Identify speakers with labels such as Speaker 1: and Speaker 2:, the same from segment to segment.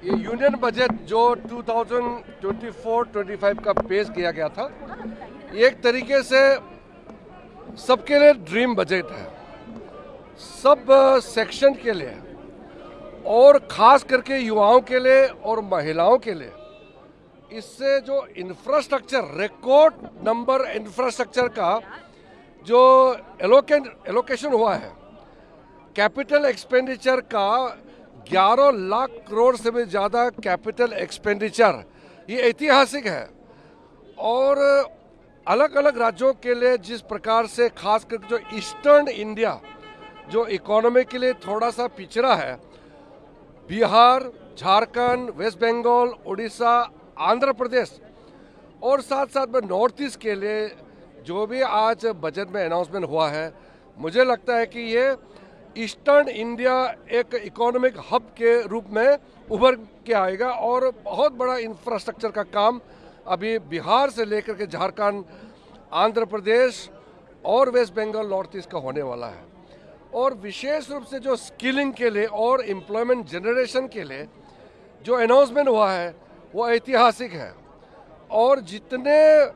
Speaker 1: ये union budget जो 2024-25 का पेश किया गया था, एक तरीके से सबके लिए ड्रीम बजट है, सब सेक्शन के लिए और खास करके युवाओं के लिए और महिलाओं के लिए। इससे जो इंफ्रास्ट्रक्चर, रिकॉर्ड नंबर इंफ्रास्ट्रक्चर का जो एलोकेशन हुआ है, कैपिटल एक्सपेंडिचर का 11 लाख करोड़ से भी ज़्यादा कैपिटल एक्सपेंडिचर, ये ऐतिहासिक है। और अलग अलग राज्यों के लिए जिस प्रकार से खास करके जो ईस्टर्न इंडिया जो इकोनॉमी के लिए थोड़ा सा पिछड़ा है, बिहार, झारखंड, वेस्ट बंगाल, उड़ीसा, आंध्र प्रदेश और साथ साथ में नॉर्थ ईस्ट के लिए जो भी आज बजट में अनाउंसमेंट हुआ है, मुझे लगता है कि ये ईस्टर्न इंडिया एक इकोनॉमिक हब के रूप में उभर के आएगा और बहुत बड़ा इंफ्रास्ट्रक्चर का काम अभी बिहार से लेकर के झारखंड, आंध्र प्रदेश और वेस्ट बंगाल, नॉर्थ ईस्ट का होने वाला है। और विशेष रूप से जो स्किलिंग के लिए और एम्प्लॉयमेंट जनरेशन के लिए जो अनाउंसमेंट हुआ है वो ऐतिहासिक है। और जितने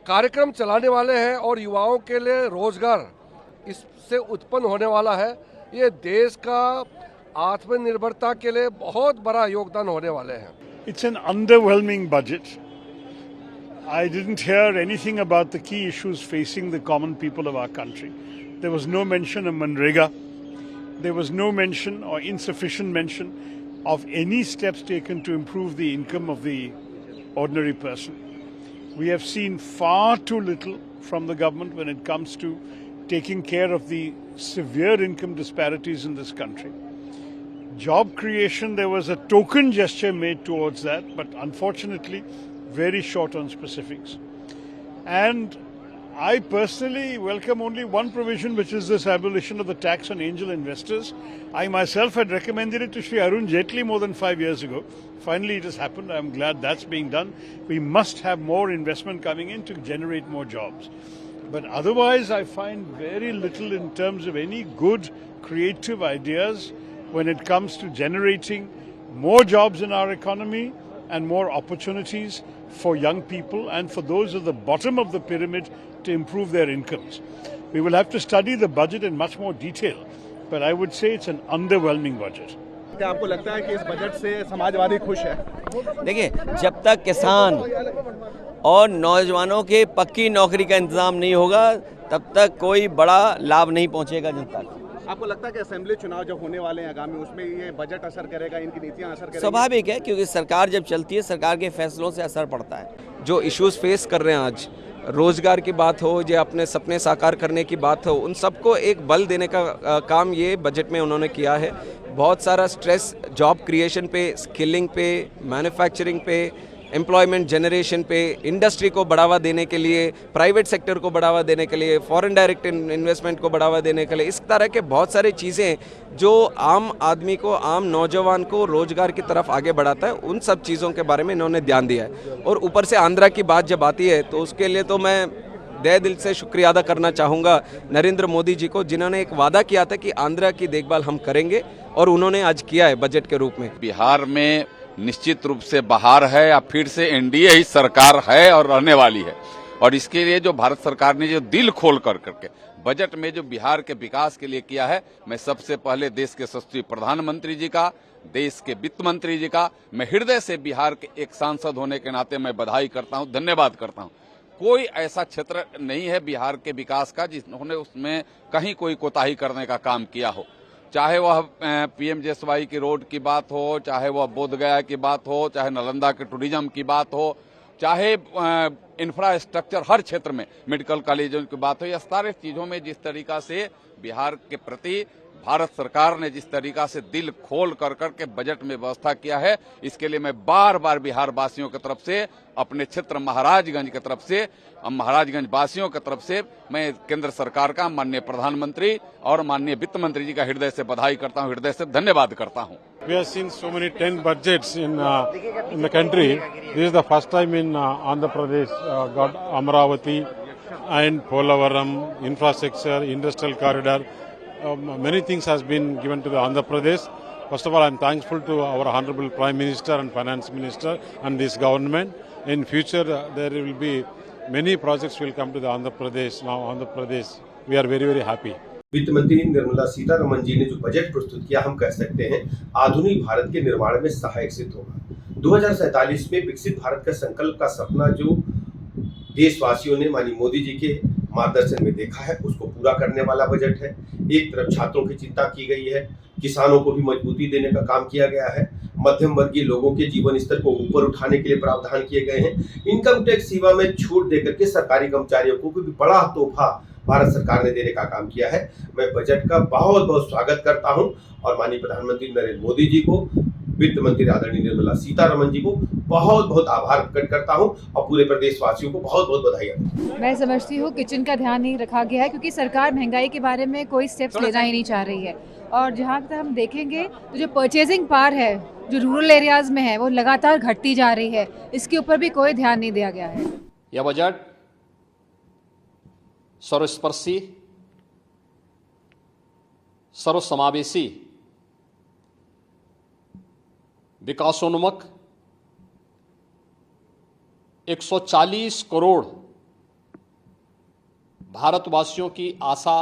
Speaker 1: कार्यक्रम चलाने वाले हैं और युवाओं के लिए रोजगार इससे उत्पन्न होने वाला है, ये देश का आत्मनिर्भरता के लिए बहुत बड़ा योगदान होने वाले हैं।
Speaker 2: It's an underwhelming budget. I didn't hear anything about the key issues facing the common people of our country. There was no mention of Manrega. There was no mention or insufficient mention of any steps taken to improve the income of the ordinary person. We have seen far too little from the government when it comes to taking care of the severe income disparities in this country. Job creation, there was a token gesture made towards that, but unfortunately very short on specifics. And I personally welcome only one provision, which is this abolition of the tax on angel investors. I myself had recommended it to Shri Arun Jaitley more than 5 years ago. Finally, it has happened. I'm glad that's being done. We must have more investment coming in to generate more jobs. But otherwise, I find very little in terms of any good creative ideas when it comes to generating more jobs in our economy and more opportunities for young people and for those at the bottom of the pyramid to improve their incomes. We will have to study the budget in much more detail, but I would say it's an underwhelming budget.
Speaker 3: क्या आपको लगता है कि इस budget से समाजवादी खुश है?
Speaker 4: देखिए, जब तक किसान और नौजवानों के पक्की नौकरी का इंतजाम नहीं होगा, तब तक कोई बड़ा लाभ नहीं पहुंचेगा जनता को।
Speaker 3: आपको लगता है कि असेंबली चुनाव जो होने वाले हैं आगामी, उसमें ये बजट असर करेगा, इनकी नीतियां असर करेंगी?
Speaker 4: स्वाभाविक है, क्योंकि सरकार जब चलती है, सरकार के फैसलों से असर पड़ता है। जो इश्यूज फेस कर रहे हैं आज, रोजगार की बात हो या अपने सपने साकार करने की बात हो, उन सबको एक बल देने का काम ये बजट में उन्होंने किया है। बहुत सारा स्ट्रेस जॉब क्रिएशन पे, स्किलिंग पे, मैन्युफैक्चरिंग पे, एम्प्लॉयमेंट जनरेशन पे, इंडस्ट्री को बढ़ावा देने के लिए, प्राइवेट सेक्टर को बढ़ावा देने के लिए, फॉरेन डायरेक्ट इन्वेस्टमेंट को बढ़ावा देने के लिए, इस तरह के बहुत सारी चीज़ें जो आम आदमी को, आम नौजवान को रोजगार की तरफ आगे बढ़ाता है, उन सब चीज़ों के बारे में इन्होंने ध्यान दिया है। और ऊपर से आंध्रा की बात जब आती है तो उसके लिए तो मैं तहे दिल से शुक्रिया अदा करना चाहूँगा नरेंद्र मोदी जी को, जिन्होंने एक वादा किया था कि आंध्रा की देखभाल हम करेंगे और उन्होंने आज किया है बजट के रूप में।
Speaker 5: बिहार में निश्चित रूप से बहार है, या फिर से एनडीए ही सरकार है और रहने वाली है। और इसके लिए जो भारत सरकार ने जो दिल खोल कर करके बजट में जो बिहार के विकास के लिए किया है, मैं सबसे पहले देश के यशस्वी प्रधानमंत्री जी का, देश के वित्त मंत्री जी का, मैं हृदय से बिहार के एक सांसद होने के नाते मैं बधाई करता हूं, धन्यवाद करता हूं। कोई ऐसा क्षेत्र नहीं है बिहार के विकास का जिन्होंने उसमें कहीं कोई कोताही करने का काम किया हो, चाहे वह पीएमजेएसवाई की रोड की बात हो, चाहे वह बोधगया की बात हो, चाहे नालंदा के टूरिज्म की बात हो, चाहे इंफ्रास्ट्रक्चर हर क्षेत्र में मेडिकल कॉलेजों की बात हो, या सारे चीजों में जिस तरीका से बिहार के प्रति भारत सरकार ने जिस तरीका से दिल खोल कर करके बजट में व्यवस्था किया है, इसके लिए मैं बार बार बिहार वासियों की तरफ से, अपने क्षेत्र महाराजगंज की तरफ से, महाराजगंज वासियों की तरफ से मैं केंद्र सरकार का, माननीय प्रधानमंत्री और माननीय वित्त मंत्री जी का हृदय से बधाई करता हूं, हृदय से धन्यवाद करता हूं।
Speaker 6: We have seen so many 10 budgets in the country. This is the first time in Andhra Pradesh got Amravati and Polavaram, infrastructure, industrial corridor. Many things has been given to the Andhra Pradesh. First of all, I am thankful to our Honorable Prime Minister and Finance Minister and this government. In future, there will be many projects will come to the Andhra Pradesh. Now, Andhra Pradesh, we are very, very happy.
Speaker 7: वित्त मंत्री निर्मला सीतारमण जी ने जो budget प्रस्तुत किया, हम कह सकते हैं आधुनिक भारत के निर्माण में सहायक सिद्ध होगा। 2047 में विकसित भारत का संकल्प का सपना जो देशवासियों ने माननीय मोदी जी के मार्गदर्शन में देखा है, उसको पूरा करने वाला बजट है। एक तरफ छात्रों की चिंता की गई है, किसानों को भी मजबूती देने का काम किया गया है, मध्यम वर्गीय लोगों के जीवन स्तर को ऊपर उठाने के लिए प्रावधान किए गए हैं, इनकम टैक्स सेवा में छूट देकर के सरकारी कर्मचारियों को भी बड़ा तोहफा भारत सरकार ने देने का काम किया है। मैं बजट का बहुत बहुत स्वागत करता हूं और माननीय प्रधानमंत्री नरेंद्र मोदी जी को, वित्त मंत्री आदरणीय निर्मला सीतारमण जी को बहुत बहुत आभार प्रकट करता हूं और पूरे प्रदेशवासियों को बहुत बहुत बधाई।
Speaker 8: मैं समझती हूँ किचन का ध्यान नहीं रखा गया है क्योंकि सरकार महंगाई के बारे में कोई स्टेप्स लेना ही नहीं चाह रही है। और जहाँ तक हम देखेंगे तो जो परचेजिंग पावर है जो रूरल एरियाज में है वो लगातार घटती जा रही है, इसके ऊपर भी कोई ध्यान नहीं दिया गया है।
Speaker 9: यह बजट सर्वस्पर्शी, सर्वसमावेशी, विकासोन्मुख 140 करोड़ भारतवासियों की आशा,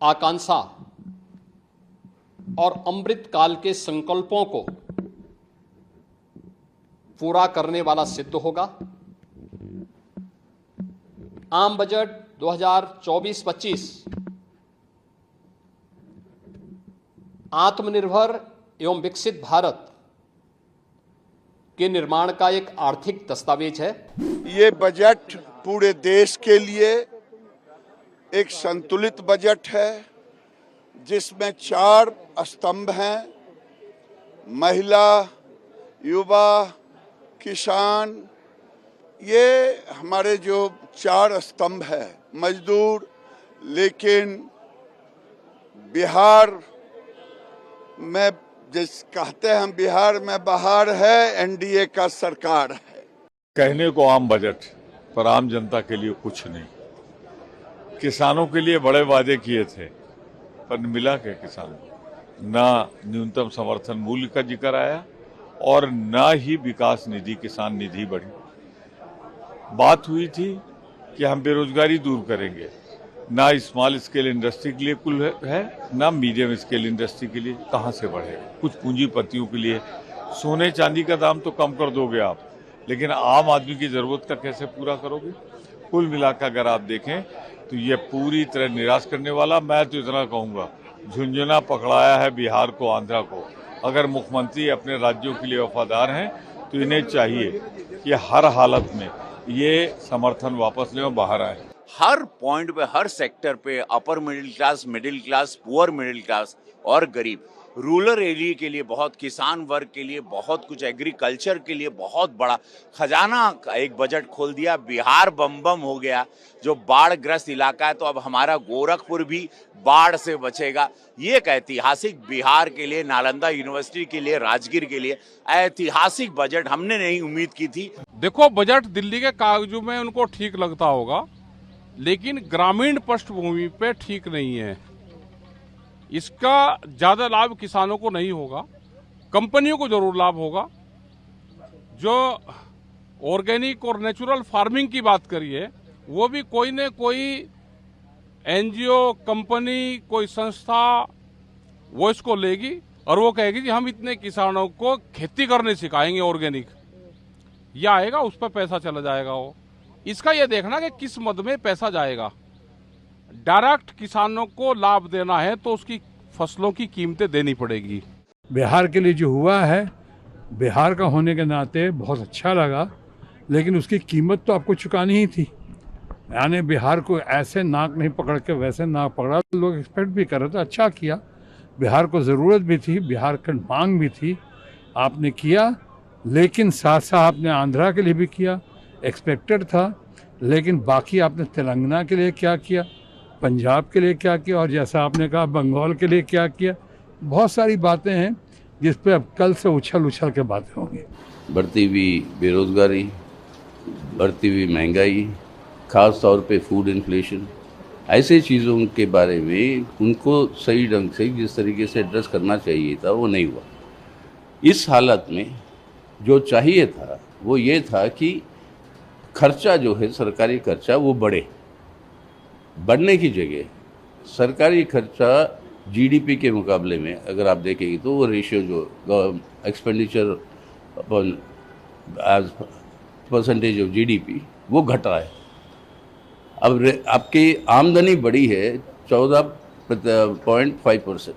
Speaker 9: आकांक्षा और अमृत काल के संकल्पों को पूरा करने वाला सिद्ध होगा। आम बजट 2024-25 आत्मनिर्भर एवं विकसित भारत के निर्माण का एक आर्थिक दस्तावेज है।
Speaker 10: ये बजट पूरे देश के लिए एक संतुलित बजट है जिसमें 4 स्तंभ हैं: महिला, युवा, किसान। ये हमारे जो 4 स्तंभ है, मजदूर। लेकिन बिहार में जिस कहते हैं हम बिहार में बहार है, एनडीए का सरकार है।
Speaker 11: कहने को आम बजट, पर आम जनता के लिए कुछ नहीं। किसानों के लिए बड़े वादे किए थे पर मिला क्या किसानों को? ना न्यूनतम समर्थन मूल्य का जिक्र आया और ना ही विकास निधि, किसान निधि बढ़ी। बात हुई थी कि हम बेरोजगारी दूर करेंगे, ना स्मॉल स्केल इंडस्ट्री के लिए कुल है, ना मीडियम स्केल इंडस्ट्री के लिए। कहाँ से बढ़ेगा? कुछ पूंजीपतियों के लिए। सोने चांदी का दाम तो कम कर दोगे आप, लेकिन आम आदमी की जरूरत का कैसे पूरा करोगे? कुल मिलाकर अगर आप देखें तो ये पूरी तरह निराश करने वाला। मैं तो इतना कहूँगा, झुंझुना पकड़ाया है बिहार को, आंध्रा को। अगर मुख्यमंत्री अपने राज्यों के लिए वफादार हैं तो इन्हें चाहिए कि हर हालत में ये समर्थन वापस लें और बाहर आए।
Speaker 12: हर पॉइंट पे, हर सेक्टर पे upper middle class, poor middle class और गरीब, रूरल एरिया के लिए बहुत, किसान वर्ग के लिए बहुत कुछ, एग्रीकल्चर के लिए बहुत बड़ा खजाना एक बजट खोल दिया। बिहार बम बम हो गया। जो बाढ़ ग्रस्त इलाका है तो अब हमारा गोरखपुर भी बाढ़ से बचेगा। ये एक ऐतिहासिक, बिहार के लिए, नालंदा यूनिवर्सिटी के लिए, राजगीर के लिए ऐतिहासिक बजट हमने नहीं उम्मीद की थी।
Speaker 13: देखो, बजट दिल्ली के कागजों में उनको ठीक लगता होगा, लेकिन ग्रामीण पृष्ठभूमि पे ठीक नहीं है। इसका ज्यादा लाभ किसानों को नहीं होगा, कंपनियों को जरूर लाभ होगा। जो ऑर्गेनिक और नेचुरल फार्मिंग की बात करिए, वो भी कोई न कोई एनजीओ, कंपनी, कोई संस्था वो इसको लेगी और वो कहेगी कि हम इतने किसानों को खेती करने सिखाएंगे ऑर्गेनिक। या आएगा, उस पर पैसा चला जाएगा। वो इसका ये देखना कि किस मद में पैसा जाएगा। डायरेक्ट किसानों को लाभ देना है तो उसकी फसलों की कीमतें देनी पड़ेगी।
Speaker 2: बिहार के लिए जो हुआ है, बिहार का होने के नाते बहुत अच्छा लगा, लेकिन उसकी कीमत तो आपको चुकानी ही थी। यानी बिहार को ऐसे नाक नहीं पकड़ के वैसे नाक पकड़ा, लोग एक्सपेक्ट भी कर रहे थे। अच्छा किया, बिहार को ज़रूरत भी थी, बिहार की मांग भी थी, आपने किया। लेकिन साथ साथ आपने आंध्रा के लिए भी किया, एक्सपेक्टेड था। लेकिन बाकी आपने तेलंगाना के लिए क्या किया, पंजाब के लिए क्या किया, और जैसा आपने कहा बंगाल के लिए क्या किया। बहुत सारी बातें हैं जिस पे अब कल से उछल के बातें होंगी।
Speaker 14: बढ़ती हुई बेरोजगारी, बढ़ती हुई महंगाई, ख़ास तौर पे फूड इन्फ्लेशन, ऐसे चीज़ों के बारे में उनको सही ढंग से जिस तरीके से एड्रेस करना चाहिए था वो नहीं हुआ। इस हालत में जो चाहिए था वो ये था कि खर्चा जो है सरकारी खर्चा वो बढ़ने की जगह सरकारी खर्चा जीडीपी के मुकाबले में अगर आप देखेंगे तो वो रेशियो जो expenditure upon as percentage of GDP वो घट रहा है। अब आपकी आमदनी बढ़ी है 14.5%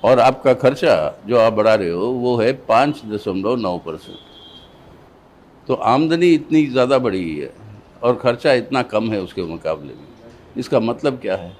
Speaker 14: और आपका खर्चा जो आप बढ़ा रहे हो वो है 5.9%। तो आमदनी इतनी ज़्यादा बढ़ी है और खर्चा इतना कम है उसके मुकाबले में। इसका मतलब क्या है?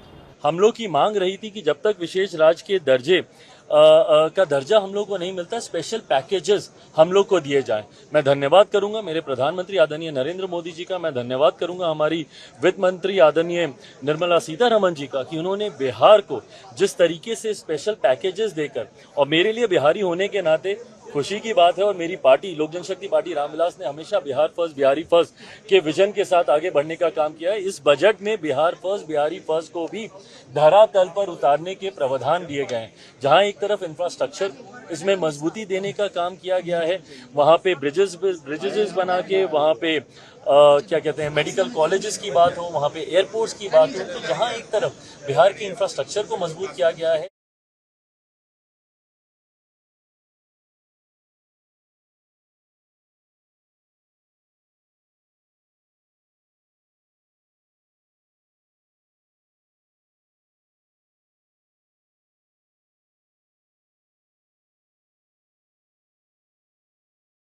Speaker 15: हम लोग की मांग रही थी कि जब तक विशेष राज्य के दर्जे का दर्जा हम लोग को नहीं मिलता, स्पेशल पैकेजेस हम लोग को दिए जाएं। मैं धन्यवाद करूंगा मेरे प्रधानमंत्री आदरणीय नरेंद्र मोदी जी का, मैं धन्यवाद करूंगा हमारी वित्त मंत्री आदरणीय निर्मला सीतारमण जी का कि उन्होंने बिहार को जिस तरीके से स्पेशल पैकेजेस देकर, और मेरे लिए बिहारी होने के नाते खुशी की बात है और मेरी पार्टी लोक जनशक्ति पार्टी रामविलास ने हमेशा बिहार फर्स्ट बिहारी फर्स्ट के विजन के साथ आगे बढ़ने का काम किया है। इस बजट में बिहार फर्स्ट बिहारी फर्स्ट को भी धरातल पर उतारने के प्रावधान दिए गए हैं। जहां एक तरफ इंफ्रास्ट्रक्चर इसमें मजबूती देने का काम किया गया है, वहां पे ब्रिजेस बना के, वहां पे क्या कहते हैं मेडिकल कॉलेजेस की बात हो, वहां पे एयरपोर्ट्स की बात हो, तो जहां एक तरफ बिहार के इंफ्रास्ट्रक्चर को मजबूत किया गया है।